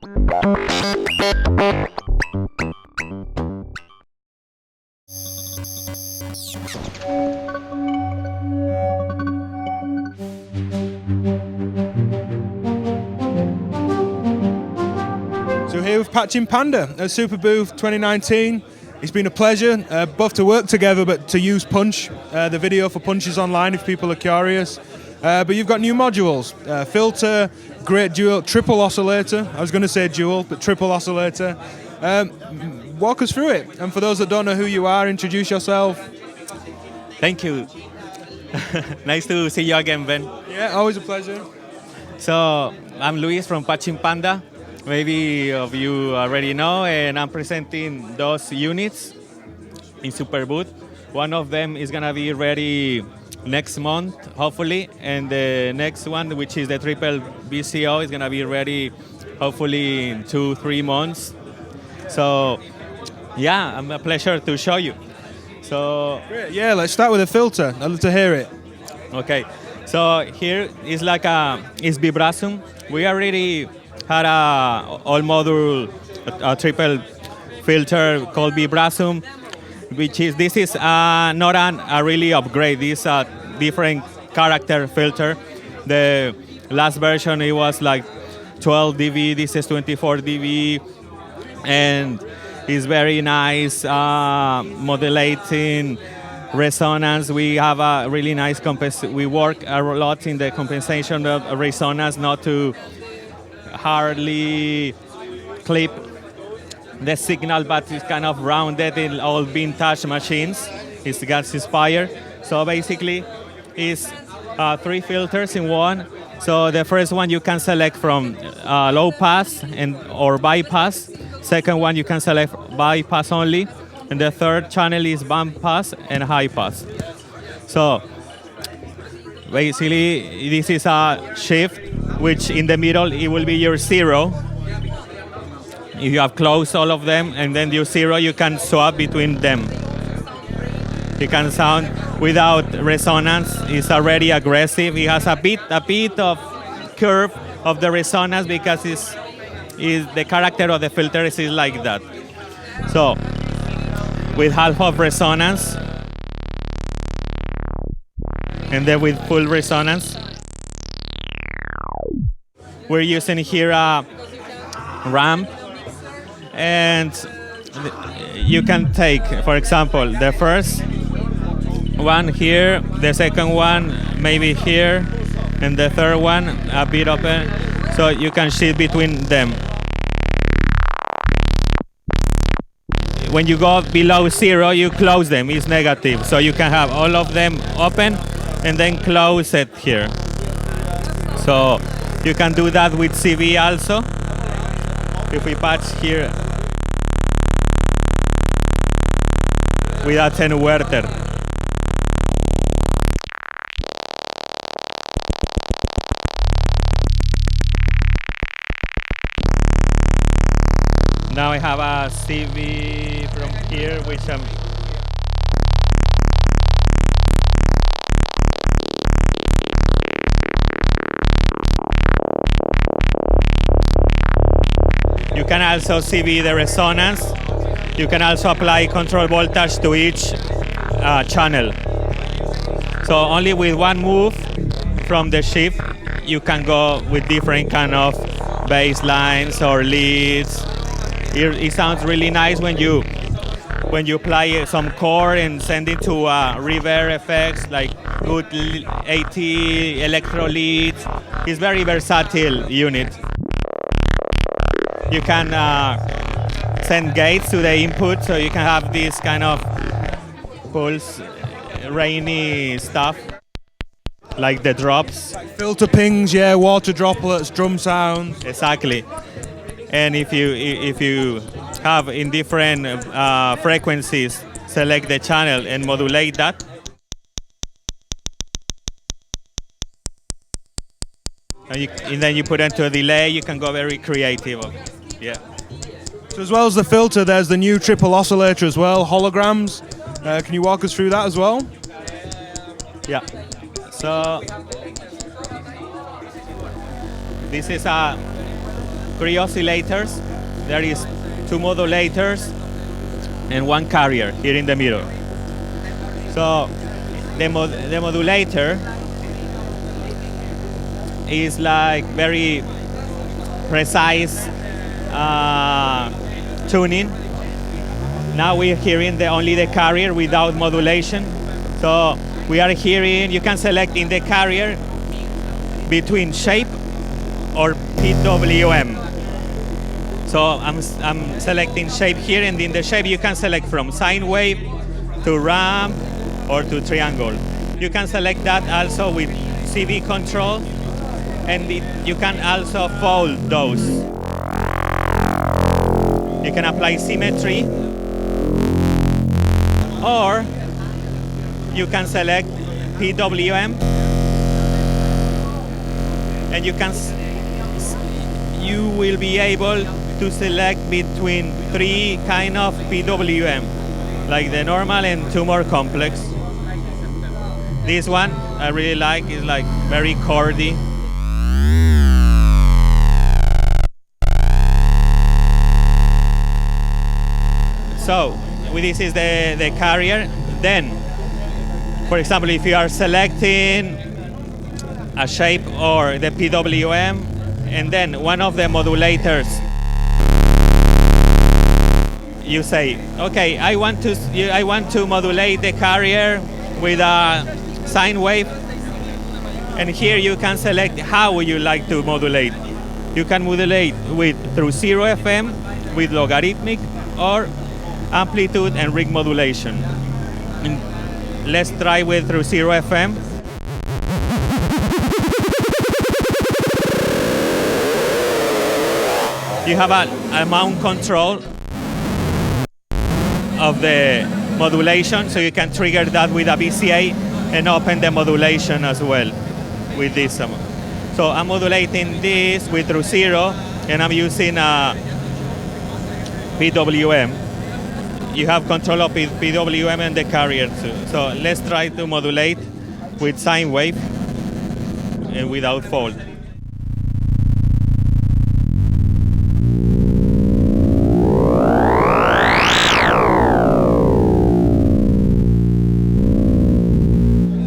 So here with Patching Panda at Superbooth 2019. It's been a pleasure, both to work together but to use Punch. The video for Punch is online if people are curious. But you've got new modules, filter, great dual, triple oscillator. I was going to say dual, but triple oscillator. Walk us through it. And for those that don't know who you are, introduce yourself. Thank you. Nice to see you again, Ben. Yeah, always a pleasure. So I'm Luis from Patching Panda. Maybe of you already know, and I'm presenting those units in Superbooth. One of them is gonna be ready next month, hopefully, and the next one, which is the triple VCO, is gonna be ready hopefully in 2-3 months. So yeah, I'm a pleasure to show you. So Great. Yeah, let's start with a filter. I'd love to hear it. okay, so here is like is Vibrazum. We already had a all-module triple filter called Vibrazum, which is not a really upgrade. This is a different character filter. The last version it was like 12 dB. This is 24 dB, and it's very nice modulating resonance. We have a really nice we work a lot in the compensation of resonance, not to hardly clip the signal, but it's kind of rounded in all vintage machines. It's gas inspired. So basically, it's 3 filters in one. So the first one you can select from low pass or bypass. Second one you can select bypass only, and the third channel is band pass and high pass. So basically, this is a shift, which in the middle, it will be your 0. If you have closed all of them, and then your 0, you can swap between them. You can sound without resonance. It's already aggressive. It has a bit of curve of the resonance because is the character of the filter is like that. So with half of resonance, and then with full resonance, we're using here a ramp, and you can take, for example, the first one here, the second one maybe here, and the third one a bit open, so you can shift between them. When you go below 0, you close them, it's negative, so you can have all of them open and then close it here. So you can do that with CV also. If we patch here with a attenuator. Now I have a CV from here, which you can also CV the resonance. You can also apply control voltage to each channel. So only with one move from the shift, you can go with different kind of bass lines or leads. It sounds really nice when you apply some chord and send it to reverb effects like good 80 electro leads. It's very versatile unit. You can send gates to the input, so you can have this kind of pulse, rainy stuff, like the drops. Filter pings, yeah, water droplets, drum sounds. Exactly. And if you have in different frequencies, select the channel and modulate that. And then you put into a delay, you can go very creative. Yeah. So as well as the filter, there's the new triple oscillator as well, Holograms. Can you walk us through that as well? Yeah. So this is a 3 oscillators. There is 2 modulators and 1 carrier here in the middle. So the modulator is like very precise tuning. Now we're hearing only the carrier without modulation. So we are hearing, you can select in the carrier between shape or PWM. So I'm selecting shape here, and in the shape you can select from sine wave to ramp or to triangle. You can select that also with CV control, and you can also fold those. You can apply symmetry, or you can select PWM, and you will be able to select between 3 kind of PWM, like the normal and 2 more complex. This one I really like, is like very chordy. So this is the carrier. Then, for example, if you are selecting a shape or the PWM, and then one of the modulators, you say, okay, I want to modulate the carrier with a sine wave, and here you can select how would you like to modulate. You can modulate through 0 FM with logarithmic, or amplitude and rig modulation. And let's try with through 0 FM. You have a mount control of the modulation, so you can trigger that with a VCA and open the modulation as well with this. So I'm modulating this with through 0, and I'm using a PWM. You have control of PWM and the carrier too. So let's try to modulate with sine wave and without fold.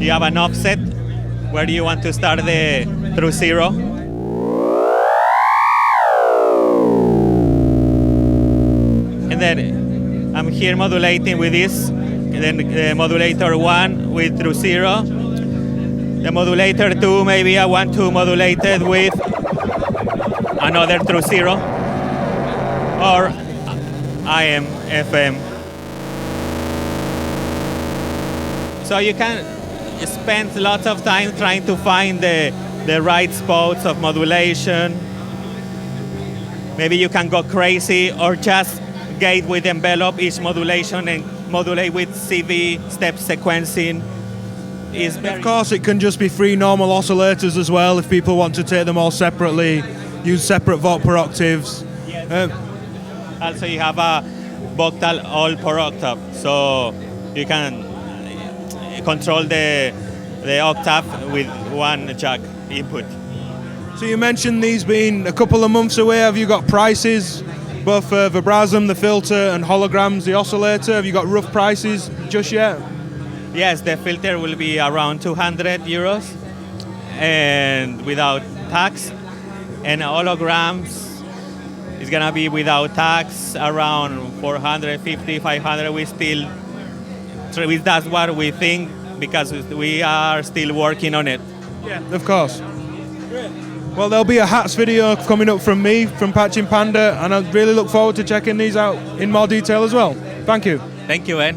You have an offset. Where do you want to start through 0? And then I'm here modulating with this. And then the modulator 1 with through 0. The modulator 2, maybe I want to modulate it with another through 0. Or AM, FM. So you can spend lots of time trying to find the right spots of modulation. Maybe you can go crazy, or just gate with envelope each modulation and modulate with CV step sequencing. Of course, it can just be 3 normal oscillators as well if people want to take them all separately, use separate vote per octaves. Yes. Also, you have a Voctal all per octave, so you can control the octave with 1 jack input. So you mentioned these being a couple of months away. Have you got prices, both for Vibrazum, the filter, and Holograms, the oscillator? Have you got rough prices just yet? Yes, the filter will be around 200 euros and without tax, and Holograms is gonna be without tax around 450, 500. That's what we think, because we are still working on it. Yeah, of course. Well, there'll be a hats video coming up from me, from Patching Panda, and I really look forward to checking these out in more detail as well. Thank you. Thank you, Ed.